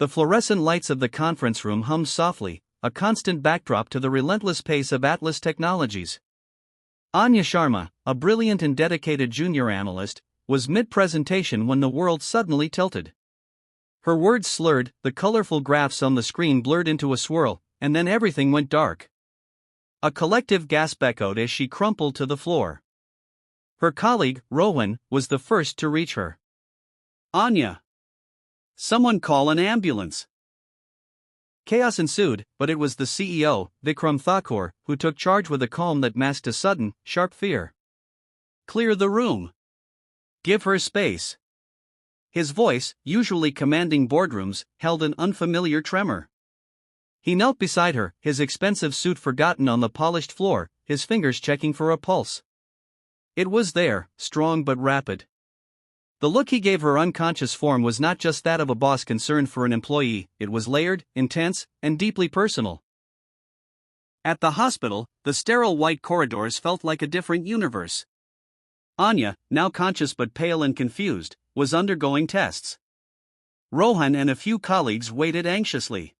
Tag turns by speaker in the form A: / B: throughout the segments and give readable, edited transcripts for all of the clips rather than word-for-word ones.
A: The fluorescent lights of the conference room hummed softly, a constant backdrop to the relentless pace of Atlas Technologies. Anya Sharma, a brilliant and dedicated junior analyst, was mid-presentation when the world suddenly tilted. Her words slurred, the colorful graphs on the screen blurred into a swirl, and then everything went dark. A collective gasp echoed as she crumpled to the floor. Her colleague, Rohan, was the first to reach her. "Anya! Someone call an ambulance!" Chaos ensued, but it was the CEO, Vikram Thakur, who took charge with a calm that masked a sudden, sharp fear. "Clear the room. Give her space." His voice, usually commanding boardrooms, held an unfamiliar tremor. He knelt beside her, his expensive suit forgotten on the polished floor, his fingers checking for a pulse. It was there, strong but rapid. The look he gave her unconscious form was not just that of a boss concerned for an employee, it was layered, intense, and deeply personal. At the hospital, the sterile white corridors felt like a different universe. Anya, now conscious but pale and confused, was undergoing tests. Rohan and a few colleagues waited anxiously.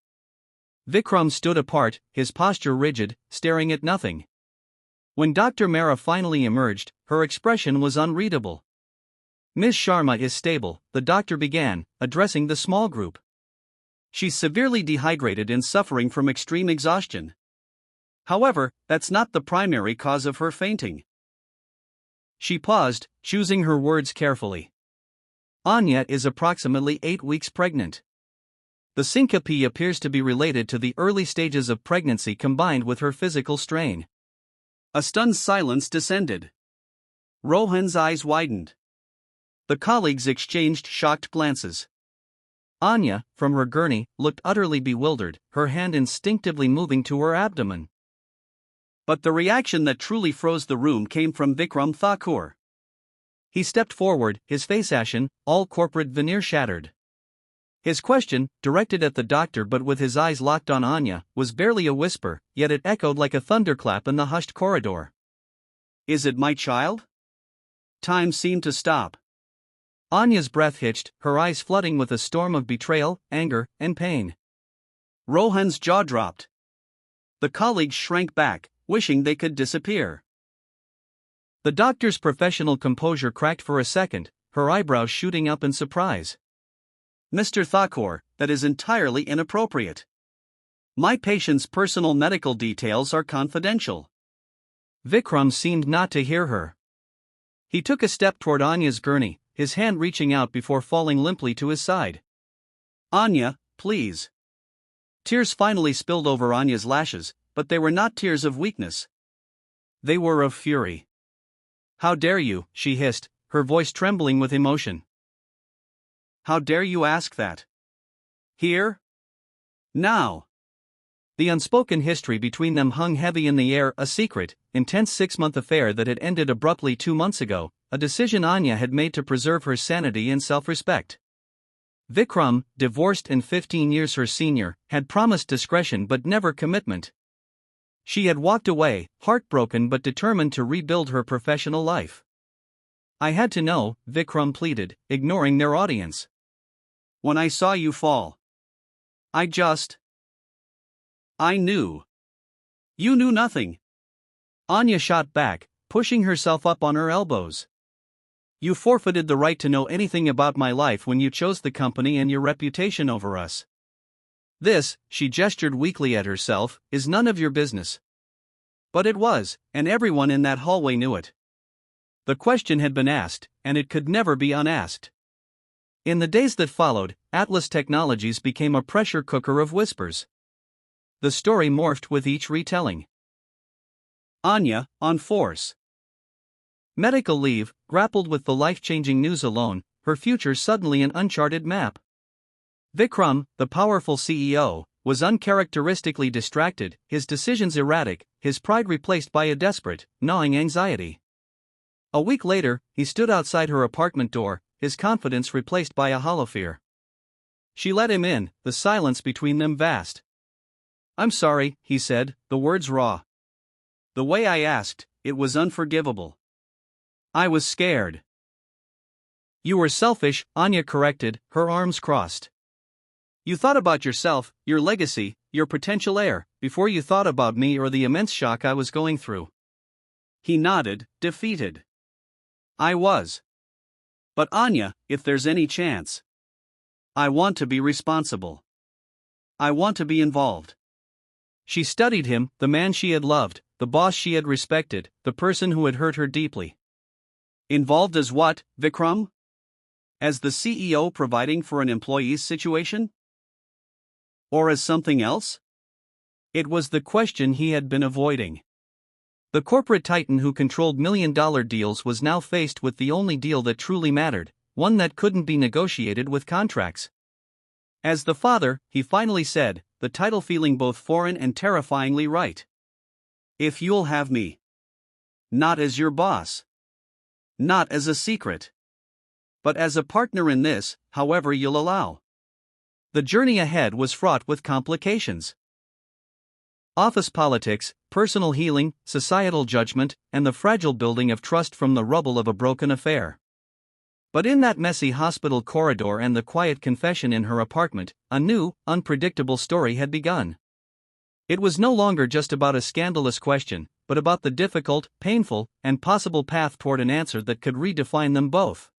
A: Vikram stood apart, his posture rigid, staring at nothing. When Dr. Mehra finally emerged, her expression was unreadable. "Ms. Sharma is stable," the doctor began, addressing the small group. "She's severely dehydrated and suffering from extreme exhaustion. However, that's not the primary cause of her fainting." She paused, choosing her words carefully. "Anya is approximately 8 weeks pregnant. The syncope appears to be related to the early stages of pregnancy combined with her physical strain." A stunned silence descended. Rohan's eyes widened. The colleagues exchanged shocked glances. Anya, from her gurney, looked utterly bewildered, her hand instinctively moving to her abdomen. But the reaction that truly froze the room came from Vikram Thakur. He stepped forward, his face ashen, all corporate veneer shattered. His question, directed at the doctor but with his eyes locked on Anya, was barely a whisper, yet it echoed like a thunderclap in the hushed corridor. "Is it my child?" Time seemed to stop. Anya's breath hitched, her eyes flooding with a storm of betrayal, anger, and pain. Rohan's jaw dropped. The colleagues shrank back, wishing they could disappear. The doctor's professional composure cracked for a second, her eyebrows shooting up in surprise. "Mr. Thakur, that is entirely inappropriate. My patient's personal medical details are confidential." Vikram seemed not to hear her. He took a step toward Anya's gurney, his hand reaching out before falling limply to his side. "Anya, please." Tears finally spilled over Anya's lashes, but they were not tears of weakness. They were of fury. "How dare you," she hissed, her voice trembling with emotion. "How dare you ask that? Here? Now?" The unspoken history between them hung heavy in the air, a secret, intense 6-month affair that had ended abruptly 2 months ago, a decision Anya had made to preserve her sanity and self-respect. Vikram, divorced and 15 years her senior, had promised discretion but never commitment. She had walked away, heartbroken but determined to rebuild her professional life. "I had to know," Vikram pleaded, ignoring their audience. "When I saw you fall, I knew. You knew nothing." Anya shot back, pushing herself up on her elbows. "You forfeited the right to know anything about my life when you chose the company and your reputation over us. This," she gestured weakly at herself, "is none of your business." But it was, and everyone in that hallway knew it. The question had been asked, and it could never be unasked. In the days that followed, Atlas Technologies became a pressure cooker of whispers. The story morphed with each retelling. Anya, on force medical leave, grappled with the life-changing news alone, her future suddenly an uncharted map. Vikram, the powerful CEO, was uncharacteristically distracted, his decisions erratic, his pride replaced by a desperate, gnawing anxiety. A week later, he stood outside her apartment door, his confidence replaced by a hollow fear. She let him in, the silence between them vast. "I'm sorry," he said, the words raw. "The way I asked, it was unforgivable. I was scared." "You were selfish," Anya corrected, her arms crossed. You thought about yourself, your legacy, your potential heir, before you thought about me or the immense shock I was going through. He nodded, defeated. I was. But Anya, if there's any chance. I want to be responsible. I want to be involved. She studied him, the man she had loved, the boss she had respected, the person who had hurt her deeply. Involved as what, Vikram? As the CEO providing for an employee's situation? Or as something else? It was the question he had been avoiding. The corporate titan who controlled million-dollar deals was now faced with the only deal that truly mattered, one that couldn't be negotiated with contracts. As the father, he finally said, the title feeling both foreign and terrifyingly right. If you'll have me. Not as your boss. Not as a secret. But as a partner in this, however you'll allow. The journey ahead was fraught with complications. Office politics, personal healing, societal judgment, and the fragile building of trust from the rubble of a broken affair. But in that messy hospital corridor and the quiet confession in her apartment, a new, unpredictable story had begun. It was no longer just about a scandalous question, but about the difficult, painful, and possible path toward an answer that could redefine them both.